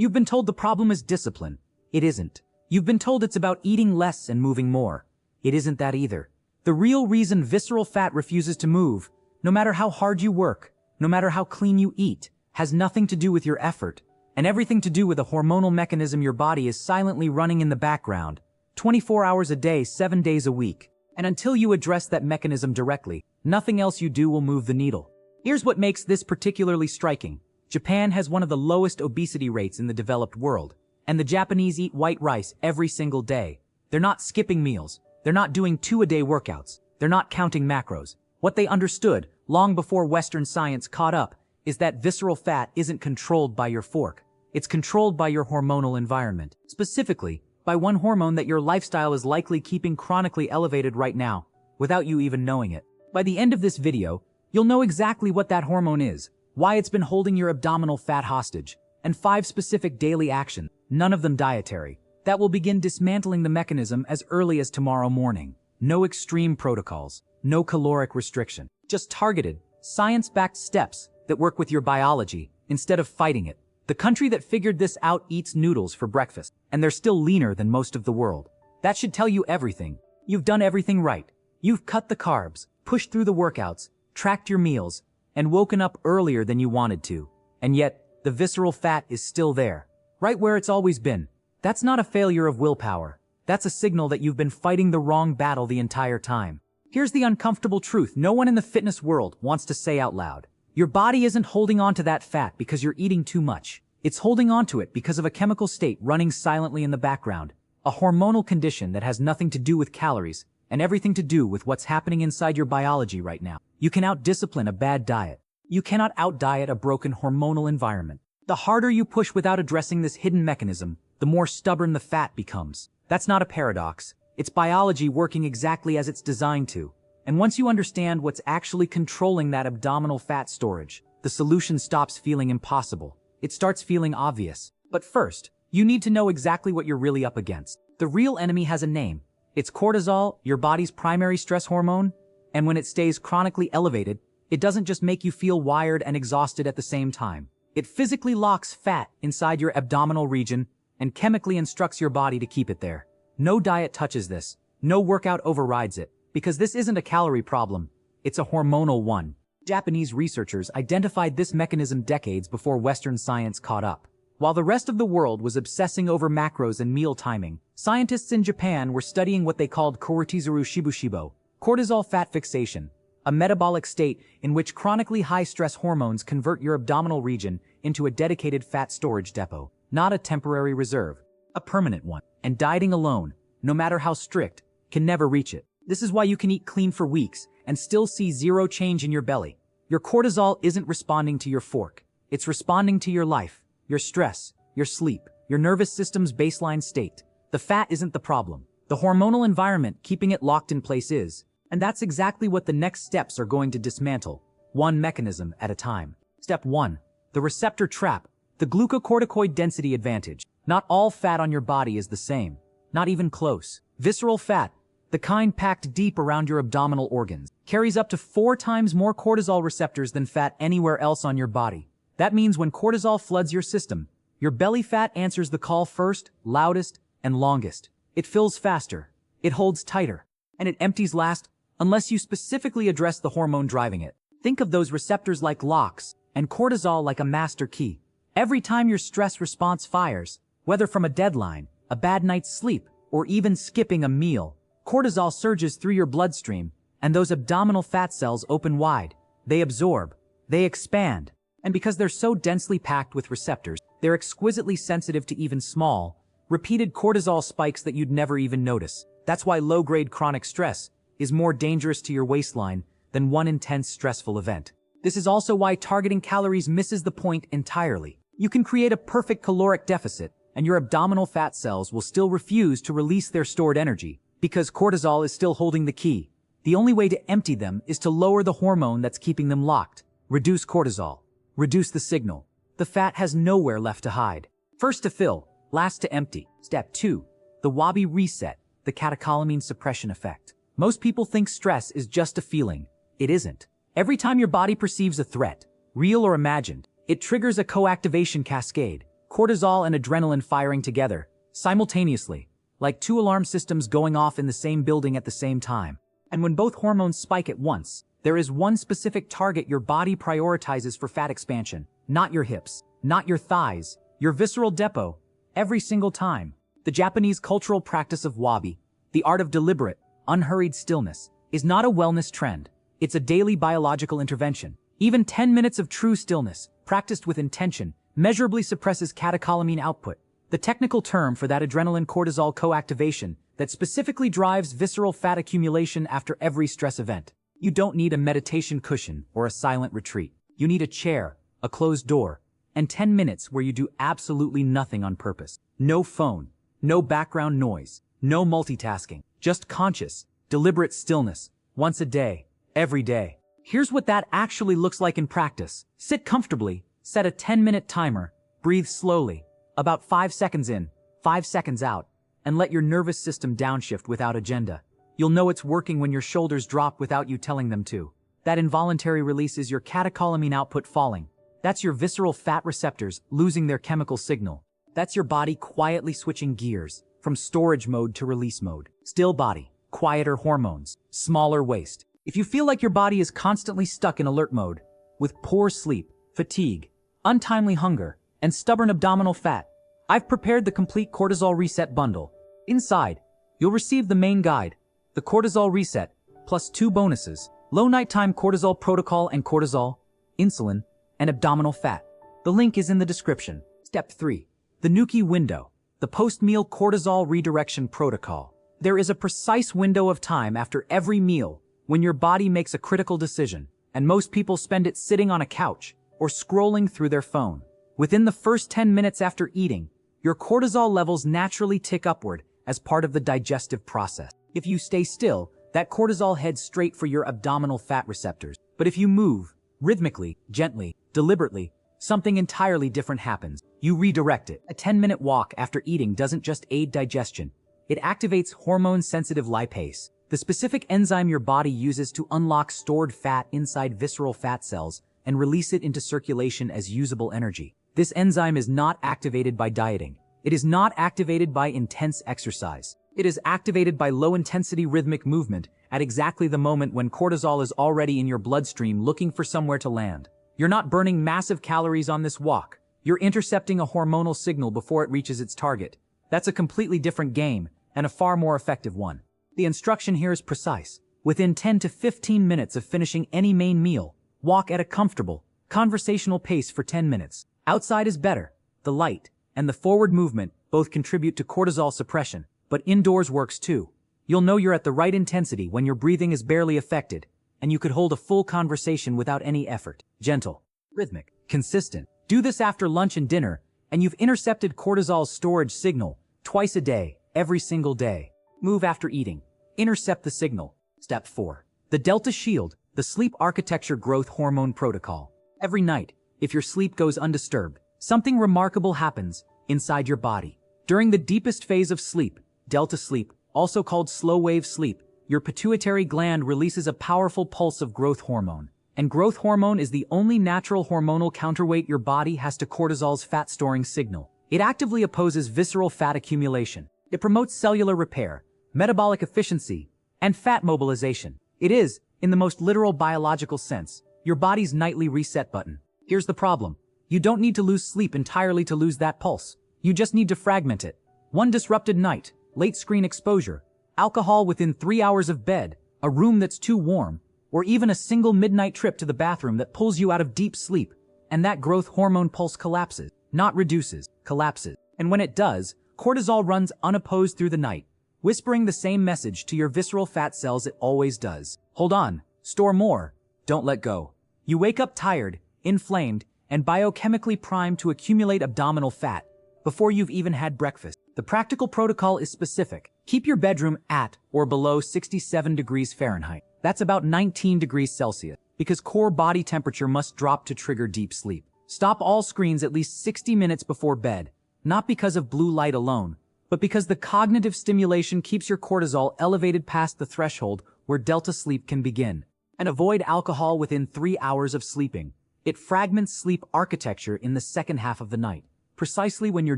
You've been told the problem is discipline. It isn't. You've been told it's about eating less and moving more. It isn't that either. The real reason visceral fat refuses to move, no matter how hard you work, no matter how clean you eat, has nothing to do with your effort, and everything to do with a hormonal mechanism your body is silently running in the background, 24 hours a day, 7 days a week. And until you address that mechanism directly, nothing else you do will move the needle. Here's what makes this particularly striking. Japan has one of the lowest obesity rates in the developed world, and the Japanese eat white rice every single day. They're not skipping meals. They're not doing 2-a-day workouts. They're not counting macros. What they understood, long before Western science caught up, is that visceral fat isn't controlled by your fork. It's controlled by your hormonal environment. Specifically, by one hormone that your lifestyle is likely keeping chronically elevated right now, without you even knowing it. By the end of this video, you'll know exactly what that hormone is, why it's been holding your abdominal fat hostage, and 5 specific daily actions, none of them dietary, that will begin dismantling the mechanism as early as tomorrow morning. No extreme protocols, no caloric restriction, just targeted, science-backed steps that work with your biology instead of fighting it. The country that figured this out eats noodles for breakfast, and they're still leaner than most of the world. That should tell you everything. You've done everything right. You've cut the carbs, pushed through the workouts, tracked your meals, and woken up earlier than you wanted to. And yet, the visceral fat is still there, right where it's always been. That's not a failure of willpower. That's a signal that you've been fighting the wrong battle the entire time. Here's the uncomfortable truth no one in the fitness world wants to say out loud. Your body isn't holding on to that fat because you're eating too much. It's holding on to it because of a chemical state running silently in the background, a hormonal condition that has nothing to do with calories and everything to do with what's happening inside your biology right now. You can out-discipline a bad diet. You cannot out-diet a broken hormonal environment. The harder you push without addressing this hidden mechanism, the more stubborn the fat becomes. That's not a paradox. It's biology working exactly as it's designed to. And once you understand what's actually controlling that abdominal fat storage, the solution stops feeling impossible. It starts feeling obvious. But first, you need to know exactly what you're really up against. The real enemy has a name. It's cortisol, your body's primary stress hormone. And when it stays chronically elevated, it doesn't just make you feel wired and exhausted at the same time. It physically locks fat inside your abdominal region and chemically instructs your body to keep it there. No diet touches this. No workout overrides it. Because this isn't a calorie problem, it's a hormonal one. Japanese researchers identified this mechanism decades before Western science caught up. While the rest of the world was obsessing over macros and meal timing, scientists in Japan were studying what they called cortisol shibushibo, cortisol fat fixation, a metabolic state in which chronically high-stress hormones convert your abdominal region into a dedicated fat storage depot, not a temporary reserve, a permanent one. And dieting alone, no matter how strict, can never reach it. This is why you can eat clean for weeks and still see zero change in your belly. Your cortisol isn't responding to your fork. It's responding to your life, your stress, your sleep, your nervous system's baseline state. The fat isn't the problem. The hormonal environment keeping it locked in place is. And that's exactly what the next steps are going to dismantle, one mechanism at a time. Step 1. The receptor trap, the glucocorticoid density advantage. Not all fat on your body is the same. Not even close. Visceral fat, the kind packed deep around your abdominal organs, carries up to 4 times more cortisol receptors than fat anywhere else on your body. That means when cortisol floods your system, your belly fat answers the call first, loudest, and longest. It fills faster, it holds tighter, and it empties last unless you specifically address the hormone driving it. Think of those receptors like locks and cortisol like a master key. Every time your stress response fires, whether from a deadline, a bad night's sleep, or even skipping a meal, cortisol surges through your bloodstream, and those abdominal fat cells open wide. They absorb, they expand, and because they're so densely packed with receptors, they're exquisitely sensitive to even small, repeated cortisol spikes that you'd never even notice. That's why low-grade chronic stress is more dangerous to your waistline than one intense stressful event. This is also why targeting calories misses the point entirely. You can create a perfect caloric deficit, and your abdominal fat cells will still refuse to release their stored energy, because cortisol is still holding the key. The only way to empty them is to lower the hormone that's keeping them locked. Reduce cortisol. Reduce the signal. The fat has nowhere left to hide. First to fill, last to empty. Step 2. The Wabi reset, the catecholamine suppression effect. Most people think stress is just a feeling. It isn't. Every time your body perceives a threat, real or imagined, it triggers a coactivation cascade. cortisol and adrenaline firing together, simultaneously, like two alarm systems going off in the same building at the same time. And when both hormones spike at once, there is one specific target your body prioritizes for fat expansion, not your hips, not your thighs, your visceral depot, every single time. The Japanese cultural practice of wabi, the art of deliberate, unhurried stillness, is not a wellness trend. It's a daily biological intervention. Even 10 minutes of true stillness, practiced with intention, measurably suppresses catecholamine output, the technical term for that adrenaline-cortisol co-activation that specifically drives visceral fat accumulation after every stress event. You don't need a meditation cushion or a silent retreat. You need a chair, a closed door, and 10 minutes where you do absolutely nothing on purpose. No phone, no background noise, no multitasking, just conscious, deliberate stillness, once a day, every day. Here's what that actually looks like in practice. Sit comfortably, set a 10-minute timer, breathe slowly, about 5 seconds in, 5 seconds out, and let your nervous system downshift without agenda. You'll know it's working when your shoulders drop without you telling them to. That involuntary release is your catecholamine output falling. That's your visceral fat receptors losing their chemical signal. That's your body quietly switching gears, from storage mode to release mode. Still body, quieter hormones, smaller waist. If you feel like your body is constantly stuck in alert mode, with poor sleep, fatigue, untimely hunger, and stubborn abdominal fat, I've prepared the complete cortisol reset bundle. Inside, you'll receive the main guide, the cortisol reset, plus 2 bonuses, low nighttime cortisol protocol and cortisol, insulin, and abdominal fat. The link is in the description. Step 3. The Nuki window, the post-meal cortisol redirection protocol. There is a precise window of time after every meal when your body makes a critical decision, and most people spend it sitting on a couch or scrolling through their phone. Within the first 10 minutes after eating, your cortisol levels naturally tick upward as part of the digestive process. If you stay still, that cortisol heads straight for your abdominal fat receptors. But if you move, rhythmically, gently, deliberately, something entirely different happens. You redirect it. A 10-minute walk after eating doesn't just aid digestion. It activates hormone-sensitive lipase, the specific enzyme your body uses to unlock stored fat inside visceral fat cells and release it into circulation as usable energy. This enzyme is not activated by dieting. It is not activated by intense exercise. It is activated by low-intensity rhythmic movement at exactly the moment when cortisol is already in your bloodstream looking for somewhere to land. You're not burning massive calories on this walk. You're intercepting a hormonal signal before it reaches its target. That's a completely different game, and a far more effective one. The instruction here is precise. Within 10 to 15 minutes of finishing any main meal, walk at a comfortable, conversational pace for 10 minutes. Outside is better. The light and the forward movement both contribute to cortisol suppression, but indoors works too. You'll know you're at the right intensity when your breathing is barely affected, and you could hold a full conversation without any effort. Gentle, rhythmic, consistent. Do this after lunch and dinner, and you've intercepted cortisol's storage signal twice a day, every single day. Move after eating. Intercept the signal. Step 4. The Delta Shield, the sleep architecture growth hormone protocol. Every night, if your sleep goes undisturbed, something remarkable happens inside your body. During the deepest phase of sleep, delta sleep, also called slow-wave sleep, your pituitary gland releases a powerful pulse of growth hormone. And growth hormone is the only natural hormonal counterweight your body has to cortisol's fat-storing signal. It actively opposes visceral fat accumulation. It promotes cellular repair, metabolic efficiency, and fat mobilization. It is, in the most literal biological sense, your body's nightly reset button. Here's the problem. You don't need to lose sleep entirely to lose that pulse. You just need to fragment it. One disrupted night, late screen exposure, alcohol within 3 hours of bed, a room that's too warm, or even a single midnight trip to the bathroom that pulls you out of deep sleep, and that growth hormone pulse collapses, not reduces, collapses. And when it does, cortisol runs unopposed through the night, whispering the same message to your visceral fat cells it always does. Hold on, store more, don't let go. You wake up tired, inflamed, and biochemically primed to accumulate abdominal fat before you've even had breakfast. The practical protocol is specific. Keep your bedroom at or below 67 degrees Fahrenheit. That's about 19 degrees Celsius, because core body temperature must drop to trigger deep sleep. Stop all screens at least 60 minutes before bed, not because of blue light alone, but because the cognitive stimulation keeps your cortisol elevated past the threshold where delta sleep can begin. And avoid alcohol within 3 hours of sleeping. It fragments sleep architecture in the second half of the night, precisely when your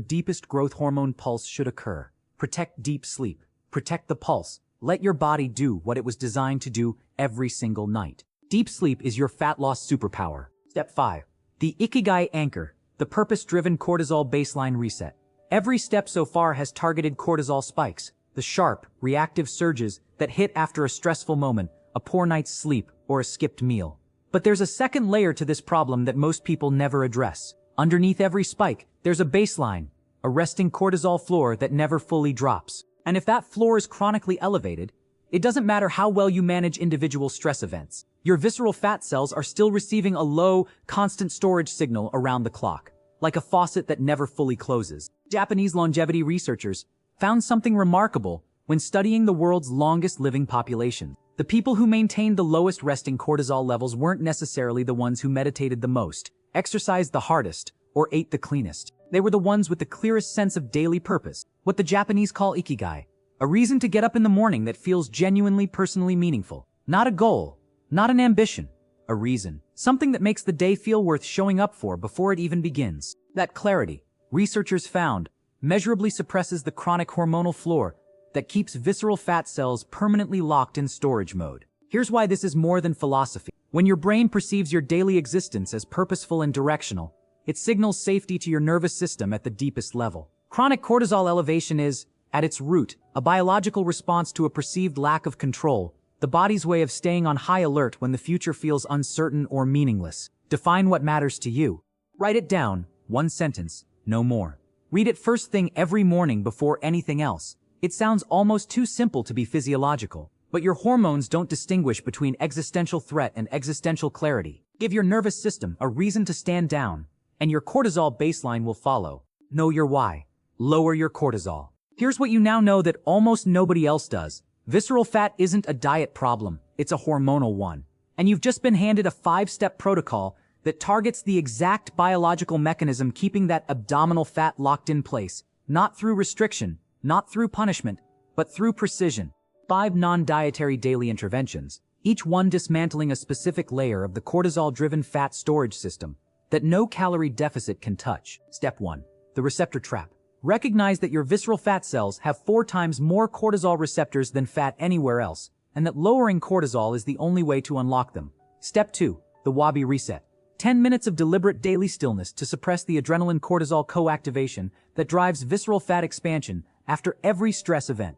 deepest growth hormone pulse should occur. Protect deep sleep. Protect the pulse. Let your body do what it was designed to do every single night. Deep sleep is your fat loss superpower. Step 5. The Ikigai Anchor, the purpose-driven cortisol baseline reset. Every step so far has targeted cortisol spikes, the sharp, reactive surges that hit after a stressful moment, a poor night's sleep, or a skipped meal. But there's a second layer to this problem that most people never address. Underneath every spike, there's a baseline, a resting cortisol floor that never fully drops. And if that floor is chronically elevated, it doesn't matter how well you manage individual stress events. Your visceral fat cells are still receiving a low, constant storage signal around the clock, like a faucet that never fully closes. Japanese longevity researchers found something remarkable when studying the world's longest living population. The people who maintained the lowest resting cortisol levels weren't necessarily the ones who meditated the most, exercised the hardest, or ate the cleanest. They were the ones with the clearest sense of daily purpose, what the Japanese call ikigai, a reason to get up in the morning that feels genuinely personally meaningful. Not a goal, not an ambition, a reason. Something that makes the day feel worth showing up for before it even begins. That clarity, researchers found, measurably suppresses the chronic hormonal floor that keeps visceral fat cells permanently locked in storage mode. Here's why this is more than philosophy. When your brain perceives your daily existence as purposeful and directional, it signals safety to your nervous system at the deepest level. Chronic cortisol elevation is, at its root, a biological response to a perceived lack of control, the body's way of staying on high alert when the future feels uncertain or meaningless. Define what matters to you. Write it down, one sentence, no more. Read it first thing every morning before anything else. It sounds almost too simple to be physiological, but your hormones don't distinguish between existential threat and existential clarity. Give your nervous system a reason to stand down, and your cortisol baseline will follow. Know your why. Lower your cortisol. Here's what you now know that almost nobody else does. Visceral fat isn't a diet problem, it's a hormonal one. And you've just been handed a 5-step protocol that targets the exact biological mechanism keeping that abdominal fat locked in place, not through restriction, not through punishment, but through precision. 5 non-dietary daily interventions, each one dismantling a specific layer of the cortisol-driven fat storage system that no calorie deficit can touch. Step 1. The receptor trap. Recognize that your visceral fat cells have 4 times more cortisol receptors than fat anywhere else, and that lowering cortisol is the only way to unlock them. Step 2. The Wabi reset. 10 minutes of deliberate daily stillness to suppress the adrenaline cortisol co-activation that drives visceral fat expansion after every stress event.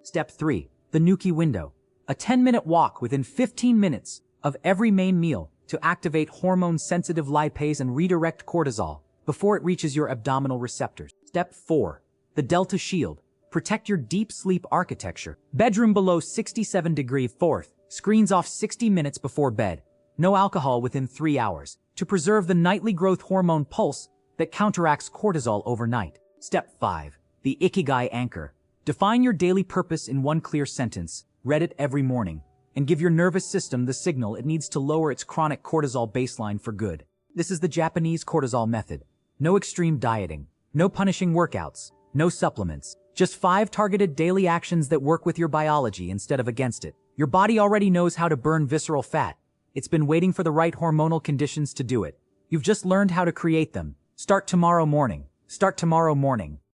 Step 3. The Nuki window. A 10-minute walk within 15 minutes of every main meal to activate hormone-sensitive lipase and redirect cortisol before it reaches your abdominal receptors. Step 4. The Delta Shield. Protect your deep sleep architecture. Bedroom below 67°. 4th. Screens off 60 minutes before bed. No alcohol within 3 hours. To preserve the nightly growth hormone pulse that counteracts cortisol overnight. Step 5. The Ikigai Anchor. Define your daily purpose in one clear sentence. Read it every morning. And give your nervous system the signal it needs to lower its chronic cortisol baseline for good. This is the Japanese cortisol method. No extreme dieting. No punishing workouts. No supplements. Just 5 targeted daily actions that work with your biology instead of against it. Your body already knows how to burn visceral fat. It's been waiting for the right hormonal conditions to do it. You've just learned how to create them. Start tomorrow morning. Start tomorrow morning.